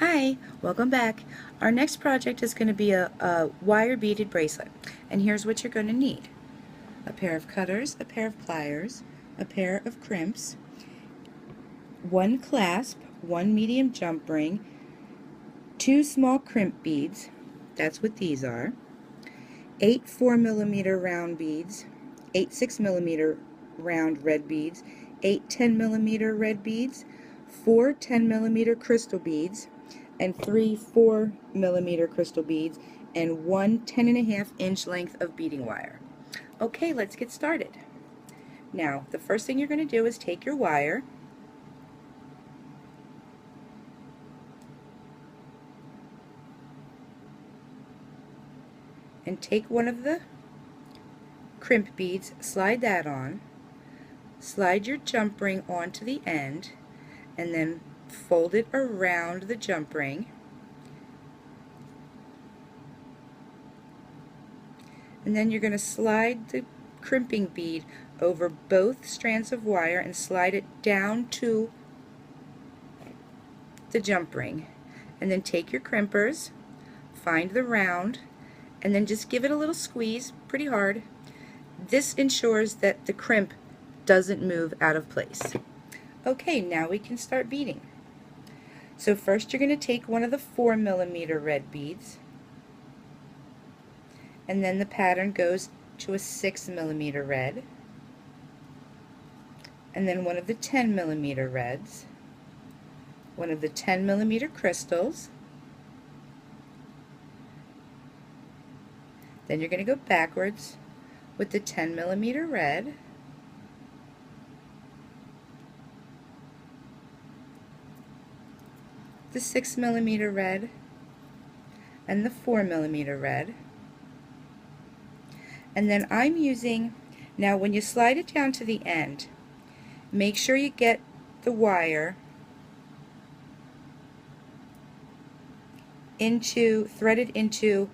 Hi, welcome back. Our next project is going to be a wire beaded bracelet, and here's what you're going to need. A pair of cutters, a pair of pliers, a pair of crimps, one clasp, one medium jump ring, two small crimp beads, that's what these are, 8 4mm round beads, 8 6mm round red beads, 8 10mm red beads, 4 10mm crystal beads, and 3 4mm crystal beads, and one 10.5-inch length of beading wire. Okay, let's get started. Now, the first thing you're going to do is take your wire and take one of the crimp beads, slide that on, slide your jump ring onto the end, and then fold it around the jump ring, and then you're going to slide the crimping bead over both strands of wire and slide it down to the jump ring, and then take your crimpers, find the round, and then just give it a little squeeze pretty hard. This ensures that the crimp doesn't move out of place. Okay, now we can start beading. So first you're going to take one of the 4mm red beads, and then the pattern goes to a 6mm red, and then one of the 10mm reds, one of the 10mm crystals, then you're going to go backwards with the 10mm red, the 6mm red, and the 4mm red. And then I'm using, now when you slide it down to the end, make sure you get the wire threaded into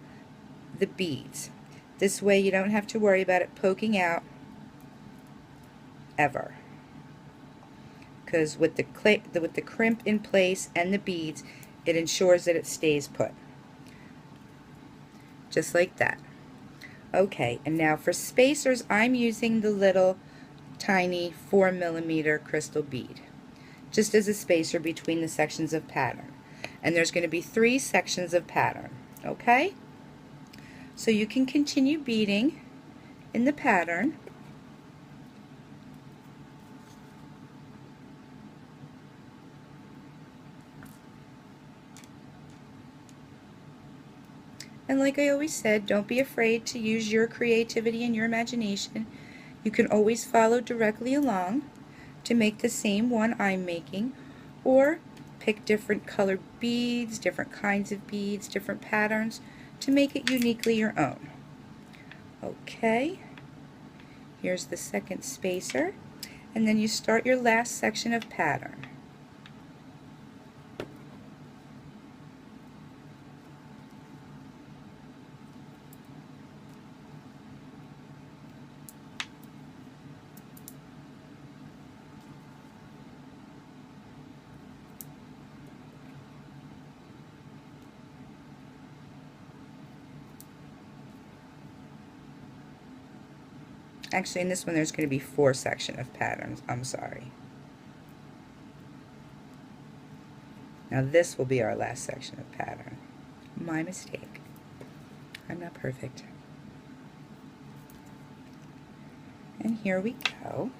the beads. This way you don't have to worry about it poking out ever. Because with the crimp in place and the beads, it ensures that it stays put. Just like that. Okay, and now for spacers, I'm using the little tiny 4mm crystal bead, just as a spacer between the sections of pattern. And there's going to be 3 sections of pattern, okay? So you can continue beading in the pattern. And like I always said, don't be afraid to use your creativity and your imagination. You can always follow directly along to make the same one I'm making, or pick different colored beads, different kinds of beads, different patterns to make it uniquely your own. Okay, here's the second spacer, and then you start your last section of pattern. Actually, in this one there's going to be 4 sections of patterns. I'm sorry. Now this will be our last section of pattern. My mistake. I'm not perfect. And here we go.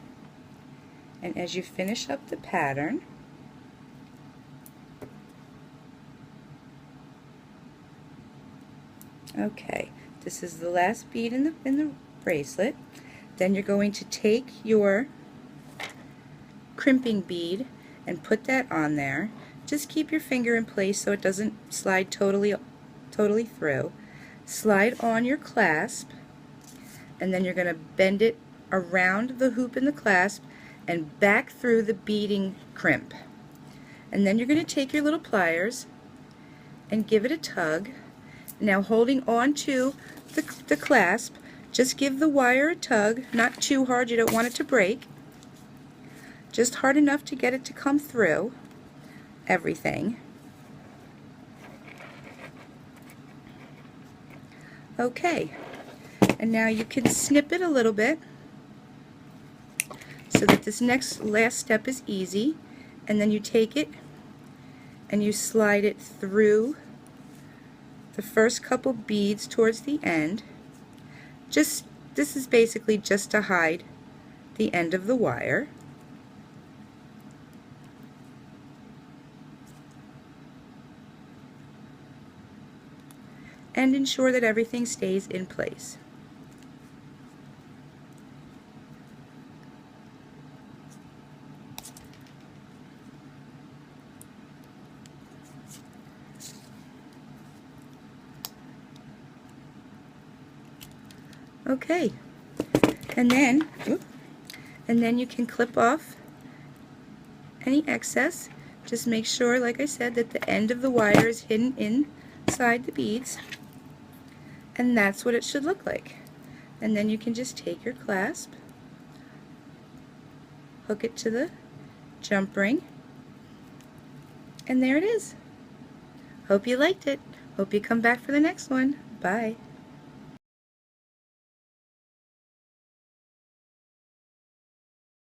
And as you finish up the pattern, okay, this is the last bead in the bracelet. Then you're going to take your crimping bead and put that on there. Just keep your finger in place so it doesn't slide totally through. Slide on your clasp, and then you're going to bend it around the hoop in the clasp and back through the beading crimp. And then you're going to take your little pliers and give it a tug. Now holding on to the clasp, just give the wire a tug, not too hard, you don't want it to break. Just hard enough to get it to come through everything. Okay, and now you can snip it a little bit so that this last step is easy, and then you take it and you slide it through the first couple beads towards the end. This is basically just to hide the end of the wire. And ensure that everything stays in place. Okay, and then you can clip off any excess. Just make sure, like I said, that the end of the wire is hidden inside the beads, and that's what it should look like. And then you can just take your clasp, hook it to the jump ring, and there it is. Hope you liked it. Hope you come back for the next one. Bye.